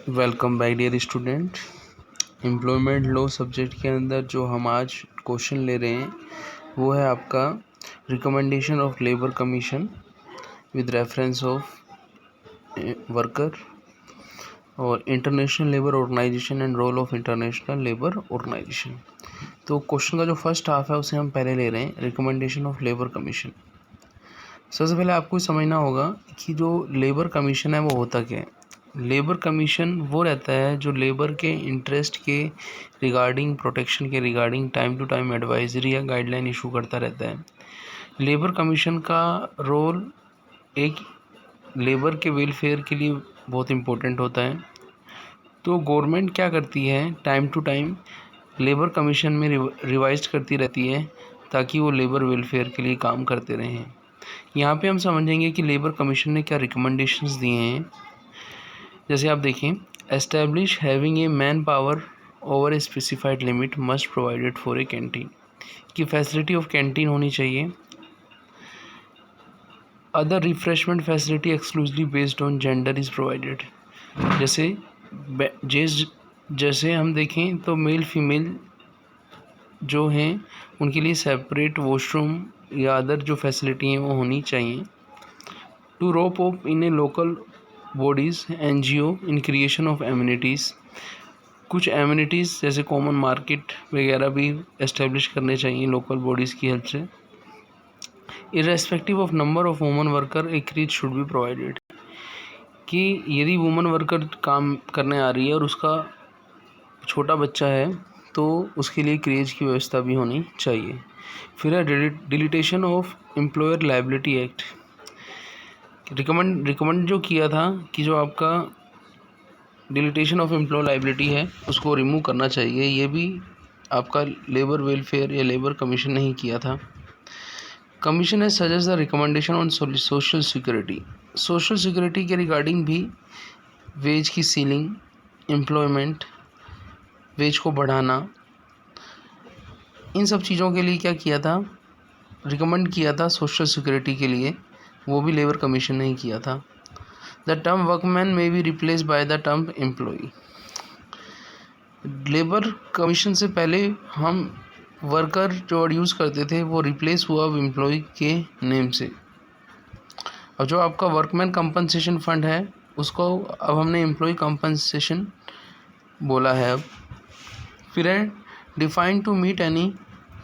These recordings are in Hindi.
Welcome back dear student. Employment law subject के अंदर जो हम आज क्वेश्चन ले रहे हैं वो है आपका recommendation of labour commission with reference of worker और international labour organisation and role of international labour organisation. तो क्वेश्चन का जो फर्स्ट हाफ है उसे हम पहले ले रहे हैं, रिकमेंडेशन ऑफ लेबर कमीशन। सबसे पहले आपको समझना होगा कि जो लेबर कमीशन है वो होता क्या है। लेबर कमीशन वो रहता है जो लेबर के इंटरेस्ट के रिगार्डिंग, प्रोटेक्शन के regarding time to time advisory या गाइडलाइन इशू करता रहता है। लेबर कमीशन का रोल एक लेबर के वेलफेयर के लिए बहुत इम्पोर्टेंट होता है। तो गवर्नमेंट क्या करती है, time to time labour commission में रिवाइज करती रहती है ताकि वो लेबर वेलफेयर के लिए काम करते रहें। यहाँ पे हम समझेंगे कि लेबर कमीशन ने क्या रिकमेंडेशंस दिए हैं। जैसे आप देखें, establish having a man power over a specified limit must provided for a canteen, की फैसिलिटी ऑफ कैंटीन होनी चाहिए। Other refreshment facility exclusively based on gender is provided. जैसे हम देखें तो मेल फीमेल जो हैं उनके लिए सेपरेट वॉशरूम या अदर जो फैसिलिटी हैं वो होनी चाहिए। To rope up in a local bodies NGO in creation of amenities, कुछ एम्यूनिटीज़ जैसे कॉमन मार्केट वगैरह भी एस्टेब्लिश करने चाहिए लोकल बॉडीज़ की हेल्प से। Irrespective of number of woman worker a creche should be provided, कि यदि वुमन वर्कर काम करने आ रही है और उसका छोटा बच्चा है तो उसके लिए क्रेज की व्यवस्था भी होनी चाहिए। फिर है deletion of employer liability act. Recommend जो किया था कि जो आपका डिलीटेशन ऑफ एम्प्लॉय लायबिलिटी है उसको रिमूव करना चाहिए। ये भी आपका लेबर वेलफेयर या लेबर कमीशन ने ही किया था। कमीशन है suggest the recommendation on social security. Social security के रिगार्डिंग भी वेज की सीलिंग, एम्प्लॉयमेंट, वेज को बढ़ाना, इन सब चीज़ों के लिए क्या किया था, रिकमेंड किया था सोशल सिक्योरिटी के लिए, वो भी लेबर कमीशन ने ही किया था। The term workman may be replace by the term employee. Labour commission से पहले हम वर्कर जो वर्ड यूज़ करते थे वो रिप्लेस हुआ अब एम्प्लॉय के नेम से। अब जो आपका वर्कमैन कंपनसेशन फंड है उसको अब हमने एम्प्लॉय कंपनसेशन बोला है। अब फिर है define to meet any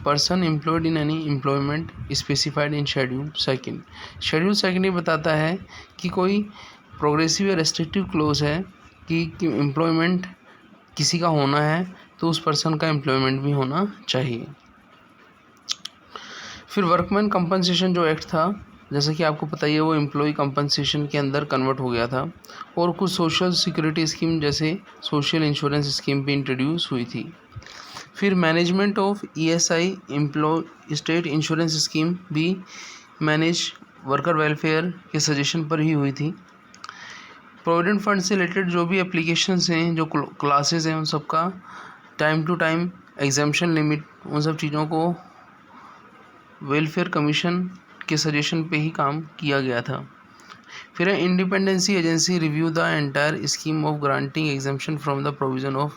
person employed in any employment specified in schedule second. Schedule second ये बताता है कि कोई प्रोग्रेसिव या रेस्ट्रिक्टिव क्लोज है कि एम्प्लॉयमेंट किसी का होना है तो उस पर्सन का एम्प्लॉयमेंट भी होना चाहिए। फिर वर्कमैन कंपनसेशन जो एक्ट था, जैसा कि आपको पता ही है, वो एम्प्लॉय कंपनसेशन के अंदर कन्वर्ट हो गया था और कुछ सोशल सिक्योरिटी स्कीम जैसे सोशल इंश्योरेंस स्कीम भी इंट्रोड्यूस हुई थी। फिर management of ESI employee state insurance scheme भी मैनेज वर्कर वेलफेयर के सजेशन पर ही हुई थी। प्रोविडेंट फंड से रिलेटेड जो भी एप्लीकेशंस हैं, जो क्लासेस हैं, उन सब का time to time exemption limit, उन सब चीज़ों को वेलफेयर कमीशन के सजेशन पे ही काम किया गया था। फिर है independency agency review the entire scheme of granting exemption from the provision of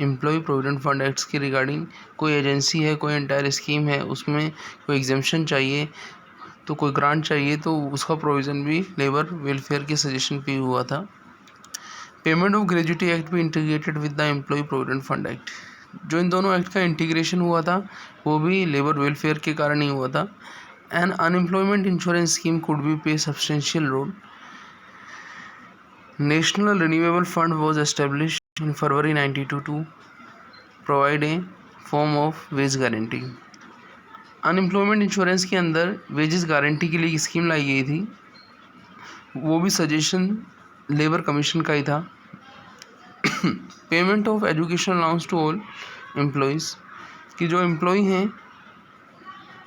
employee provident fund acts के रिगार्डिंग। कोई एजेंसी है, कोई एंटायर स्कीम है, उसमें कोई एग्जाम्पशन चाहिए तो कोई ग्रांट चाहिए तो उसका प्रोविज़न भी लेबर वेलफेयर के सजेशन पे हुआ था। पेमेंट ऑफ ग्रेजुटी एक्ट भी integrated with the employee provident fund act. जो इन दोनों एक्ट का इंटीग्रेशन हुआ था वो भी लेबर वेलफेयर के कारण ही हुआ था। An unemployment insurance scheme could be play substantial role. National renewable fund was established in February 1992 to provide a form of wage guarantee. Unemployment insurance के अंदर वेजेस गारंटी के लिए स्कीम लाई गई थी, वो भी सजेशन लेबर कमीशन का ही था। Payment of education allowance to all employees, कि जो एम्प्लॉय हैं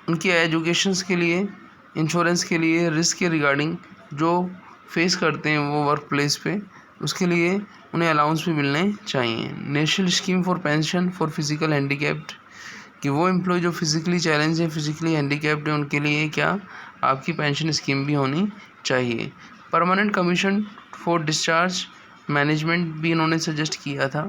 उनके एजुकेशंस के लिए, इंश्योरेंस के लिए, रिस्क के रिगार्डिंग जो फेस करते हैं वो वर्क प्लेस पे, उसके लिए उन्हें अलाउंस भी मिलने चाहिए। National scheme for pension for physical handicapped, कि वो एम्प्लॉय जो फिजिकली चैलेंज है, फिजिकली हैंडीकैप्ड है, उनके लिए क्या आपकी पेंशन स्कीम भी होनी चाहिए। Permanent commission for discharge management भी इन्होंने सजेस्ट किया था।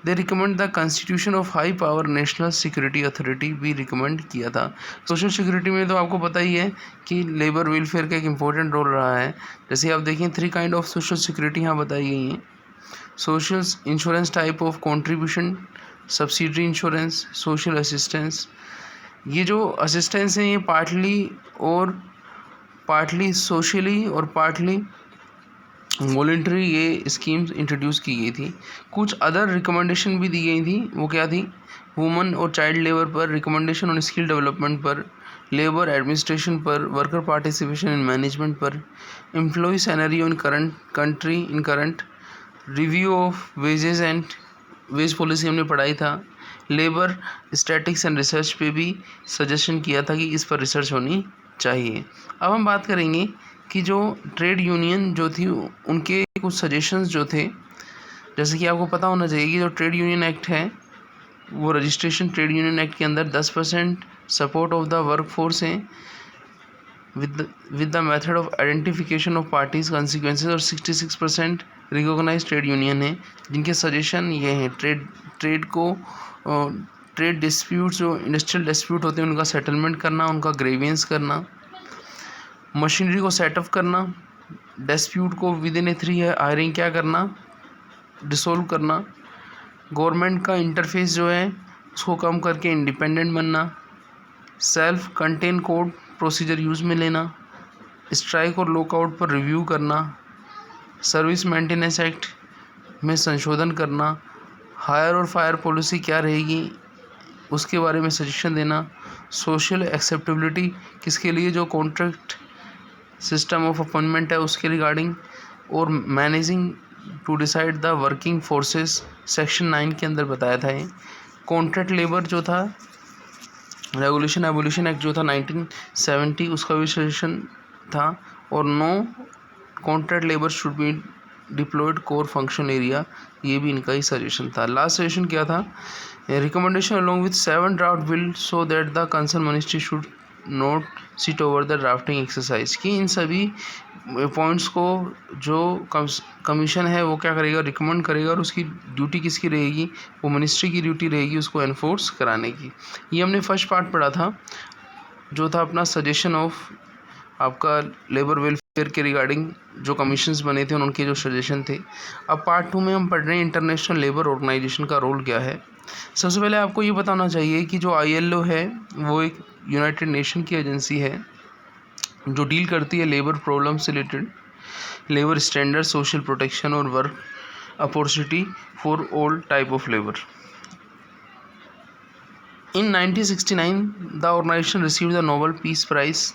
They recommend the constitution of high power national security authority भी रिकमेंड किया था। सोशल सिक्योरिटी में तो आपको पता ही है कि लेबर वेलफेयर का एक इम्पोर्टेंट रोल रहा है। जैसे आप देखें 3 काइंड ऑफ सोशल सिक्योरिटी यहाँ बताई गई हैं। Social insurance type of contribution, subsidiary insurance, social assistance. ये जो असिस्टेंस है ये पार्टली सोशली और पार्टली वॉलेंट्री ये स्कीम्स इंट्रोड्यूस की गई थी। कुछ अदर रिकमेंडेशन भी दी गई थी। वो क्या थी? वुमन और चाइल्ड लेबर पर, रिकमेंडेशन ऑन स्किल डेवलपमेंट पर, लेबर एडमिनिस्ट्रेशन पर, वर्कर पार्टिसिपेशन इन मैनेजमेंट पर, employee salary in current, review of wages and wage policy हमने पढ़ाई था। लेबर स्टैटिक्स एंड रिसर्च पे भी सजेशन किया था कि इस पर रिसर्च होनी चाहिए। अब हम बात करेंगे कि जो ट्रेड यूनियन जो थी उनके कुछ सजेशंस जो थे। जैसे कि आपको पता होना चाहिए कि जो ट्रेड यूनियन एक्ट है वो रजिस्ट्रेशन ट्रेड यूनियन एक्ट के अंदर 10% support of the work force है with the method of identification of parties consequences, और 66% रिकॉग्नाइज ट्रेड यूनियन है जिनके सजेशन ये हैं। ट्रेड डिस्प्यूट जो इंडस्ट्रियल डिस्प्यूट होते हैं उनका सेटलमेंट करना, उनका ग्रेवियंस करना, मशीनरी को सेटअप करना, डिस्प्यूट को विद इन 3 हायरिंग क्या करना, डिसोल्व करना, गवर्नमेंट का इंटरफेस जो है उसको कम करके इंडिपेंडेंट बनना, self contain code procedure use में लेना, स्ट्राइक और लॉकआउट पर रिव्यू करना, सर्विस मेंटेनेंस एक्ट में संशोधन करना, हायर और फायर पॉलिसी क्या रहेगी उसके बारे में सजेशन देना, सोशल एक्सेप्टेबिलिटी किसके लिए जो कॉन्ट्रैक्ट सिस्टम ऑफ अपॉइंटमेंट है उसके रिगार्डिंग, और managing to decide the working forces section 9 के अंदर बताया था। ये कॉन्ट्रैक्ट लेबर जो था रेगुलेशन एबोलिशन एक्ट जो था 1970 उसका भी सजेशन था, और no contract labour should be deployed core function area, ये भी इनका ही सजेशन था। लास्ट सजेशन क्या था? Recommendation along with 7 draft bill so that the concern ministry should not sit over the drafting exercise, कि इन सभी पॉइंट्स को जो कमीशन है वो क्या करेगा? रिकमेंड करेगा, और उसकी ड्यूटी किसकी रहेगी? वो मिनिस्ट्री की ड्यूटी रहेगी उसको एनफोर्स कराने की। ये हमने फर्स्ट पार्ट पढ़ा था जो था अपना सजेशन ऑफ आपका लेबर वेलफेयर के रिगार्डिंग जो कमीशंस बने थे उनके जो सजेशन थे। अब पार्ट 2 में हम पढ़ रहे हैं इंटरनेशनल लेबर ऑर्गेनाइजेशन का रोल क्या है। सबसे पहले आपको ये बताना चाहिए कि जो ILO है वो एक यूनाइटेड नेशन की एजेंसी है जो डील करती है लेबर प्रॉब्लम से related, labour standard, social protection और work opportunity for all type of labour. In 1969 the organisation received the Nobel peace prize.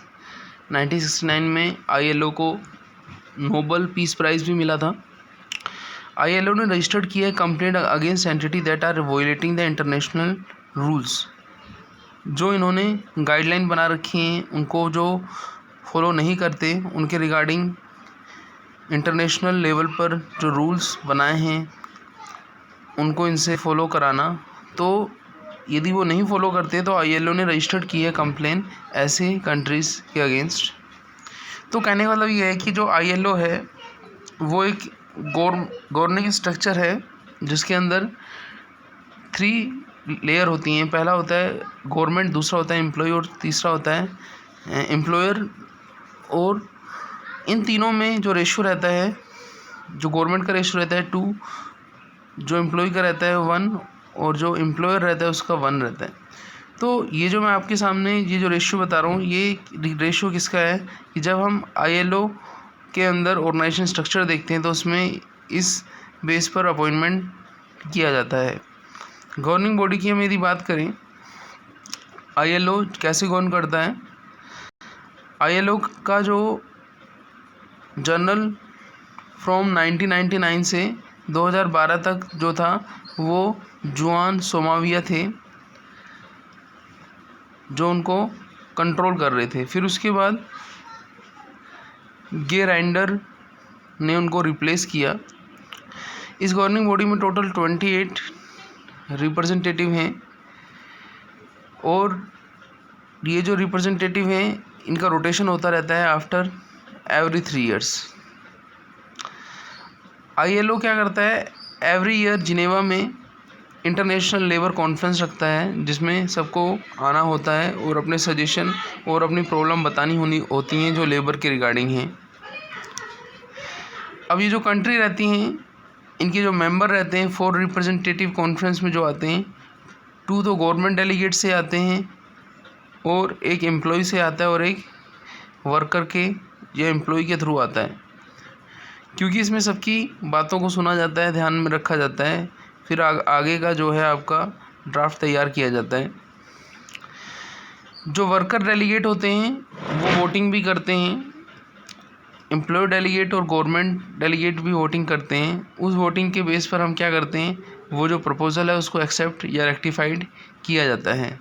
1969 में ILO को नोबेल पीस प्राइज़ भी मिला था। ILO ने रजिस्टर्ड किया है complaint against entity that are violating the international rules. जो इन्होंने गाइडलाइन बना रखी हैं उनको जो फॉलो नहीं करते उनके रिगार्डिंग इंटरनेशनल लेवल पर जो रूल्स बनाए हैं उनको इनसे फॉलो कराना। तो यदि वो नहीं फॉलो करते तो ILO ने रजिस्टर्ड की है कंप्लेन ऐसे कंट्रीज़ के अगेंस्ट। तो कहने का मतलब ये है कि जो ILO है वो एक गवर्निंग स्ट्रक्चर है जिसके अंदर 3 लेयर होती हैं। पहला होता है गवर्नमेंट, दूसरा होता है एम्प्लॉय और तीसरा होता है एम्प्लॉयर। और इन तीनों में जो रेशो रहता है, जो गवर्नमेंट का रेशो रहता है 2, जो एम्प्लॉय का रहता है 1, और जो एम्प्लॉयर रहता है उसका 1 रहता है। तो ये जो मैं आपके सामने ये जो रेशो बता रहा हूँ ये रेशो किसका है कि जब हम ILO के अंदर ऑर्गेनाइजेशन स्ट्रक्चर देखते हैं तो उसमें इस बेस पर अपॉइंटमेंट किया जाता है। गवर्निंग बॉडी की हम यदि बात करें ILO कैसे गवर्न करता है, ILO का जो जर्नल फ्रॉम 1999 से 2012 तक जो था वो जुआन सोमाविया थे जो उनको कंट्रोल कर रहे थे। फिर उसके बाद गे राइंडर ने उनको रिप्लेस किया। इस गवर्निंग बॉडी में टोटल 28 रिप्रेजेंटेटिव हैं, और ये जो रिप्रेजेंटेटिव हैं इनका रोटेशन होता रहता है आफ्टर एवरी 3 ईयर्स। ILO क्या करता है, एवरी ईयर जिनेवा में इंटरनेशनल लेबर कॉन्फ्रेंस रखता है जिसमें सबको आना होता है और अपने सजेशन और अपनी प्रॉब्लम बतानी होती हैं जो लेबर के रिगार्डिंग हैं। अब ये जो कंट्री रहती हैं, इनके जो मेंबर रहते हैं फॉर रिप्रेजेंटेटिव कॉन्फ्रेंस में जो आते हैं, 2 तो गवर्नमेंट डेलीगेट से आते हैं और एक एम्प्लॉय से आता है और एक वर्कर के या एम्प्लॉय के थ्रू आता है, क्योंकि इसमें सबकी बातों को सुना जाता है, ध्यान में रखा जाता है, फिर आगे का जो है आपका ड्राफ्ट तैयार किया जाता है। जो वर्कर डेलीगेट होते हैं वो वोटिंग भी करते हैं, एम्प्लॉय डेलीगेट और गवर्नमेंट डेलीगेट भी वोटिंग करते हैं। उस वोटिंग के बेस पर हम क्या करते हैं, वो जो प्रपोज़ल है उसको एक्सेप्ट या रेक्टिफाइड किया जाता है।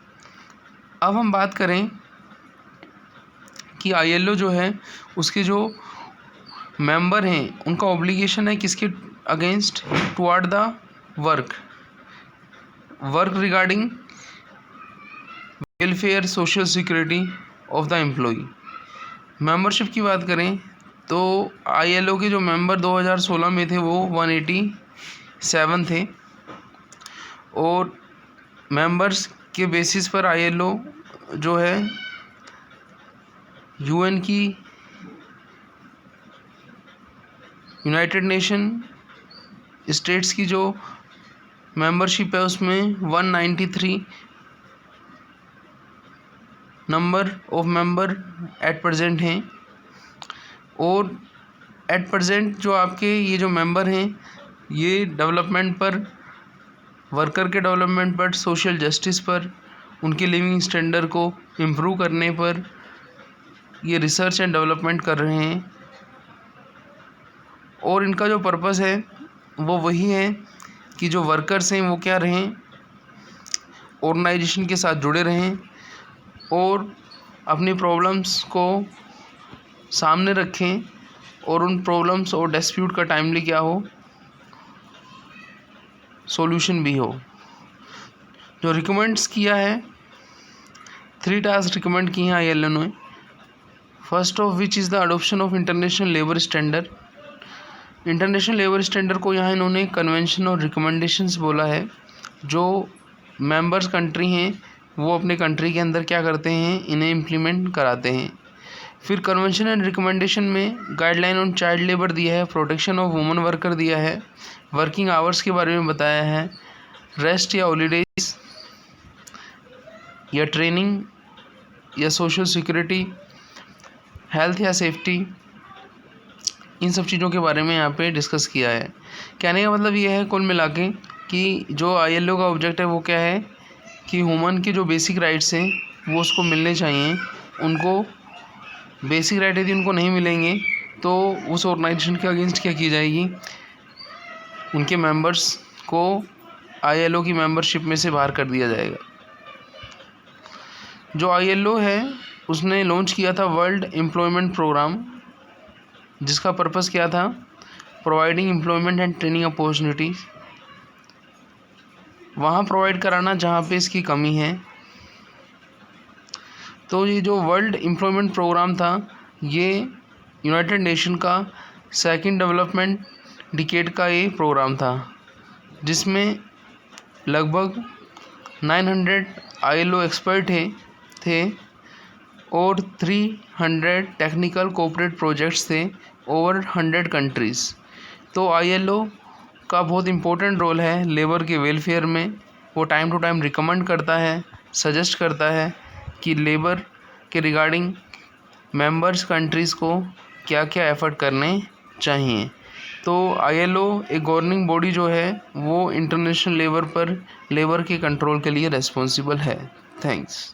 अब हम बात करें कि ILO जो है उसके जो मेंबर हैं उनका ऑब्लिगेशन है किसके against, toward the work regarding welfare social security of the employee. Membership की बात करें तो ILO के जो मेंबर 2016 में थे वो 187 थे और मेंबर्स के बेसिस पर ILO जो है UN की यूनाइटेड नेशन स्टेट्स की जो मेंबरशिप है उसमें 193 number of member at present हैं। और एट प्रेजेंट जो आपके ये जो मेंबर हैं ये डेवलपमेंट पर, वर्कर के डेवलपमेंट पर, सोशल जस्टिस पर, उनके लिविंग स्टैंडर्ड को इम्प्रूव करने पर ये रिसर्च एंड डेवलपमेंट कर रहे हैं। और इनका जो पर्पस है वो वही है कि जो वर्कर्स हैं वो क्या रहें, ऑर्गेनाइजेशन के साथ जुड़े रहें और अपनी प्रॉब्लम्स को सामने रखें और उन प्रॉब्लम्स और डिस्प्यूट का टाइमली क्या हो, सॉल्यूशन भी हो। जो रिकमेंड्स किया है, 3 टास्क रिकमेंड किए हैं ILO ने। First of which is the adoption of international labour standard. International labour standard को यहाँ इन्होंने कन्वेंशन और रिकमेंडेशंस बोला है। जो मेंबर्स कंट्री हैं वो अपने कंट्री के अंदर क्या करते हैं, इन्हें इम्प्लीमेंट कराते हैं। फिर कन्वेंशन एंड रिकमेंडेशन में गाइडलाइन ऑन चाइल्ड लेबर दिया है, प्रोटेक्शन ऑफ वुमेन वर्कर दिया है, वर्किंग आवर्स के बारे में बताया है, रेस्ट या हॉलीडेज या ट्रेनिंग या सोशल सिक्योरिटी, हेल्थ या सेफ्टी, इन सब चीज़ों के बारे में यहाँ पे डिस्कस किया है। कहने का मतलब ये है कुल मिला के कि जो ILO का ऑब्जेक्ट है वो क्या है कि ह्यूमन के जो बेसिक राइट्स हैं वो उसको मिलने चाहिए। उनको बेसिक राइट यदि उनको नहीं मिलेंगे तो उस ऑर्गेनाइजेशन के अगेंस्ट क्या की जाएगी, उनके मेंबर्स को ILO की मेंबरशिप में से बाहर कर दिया जाएगा। जो ILO है उसने लॉन्च किया था वर्ल्ड एम्प्लॉयमेंट प्रोग्राम, जिसका पर्पस क्या था, providing employment and training opportunities, वहाँ प्रोवाइड कराना जहाँ पे इसकी कमी है। तो ये जो वर्ल्ड एम्प्लॉयमेंट प्रोग्राम था ये यूनाइटेड नेशन का सेकंड डेवलपमेंट डिकेड का ये प्रोग्राम था, जिसमें लगभग 900 ILO एक्सपर्ट थे और 300 टेक्निकल कोऑपरेट प्रोजेक्ट्स थे ओवर 100 कंट्रीज़। तो ILO का बहुत इम्पोर्टेंट रोल है लेबर के वेलफेयर में। वो टाइम टू टाइम रिकमेंड करता है, सजेस्ट करता है कि लेबर के रिगार्डिंग मेंबर्स कंट्रीज़ को क्या क्या एफर्ट करने चाहिए। तो ILO एक गवर्निंग बॉडी जो है वो इंटरनेशनल लेबर पर लेबर के कंट्रोल के लिए रिस्पॉन्सिबल है। थैंक्स।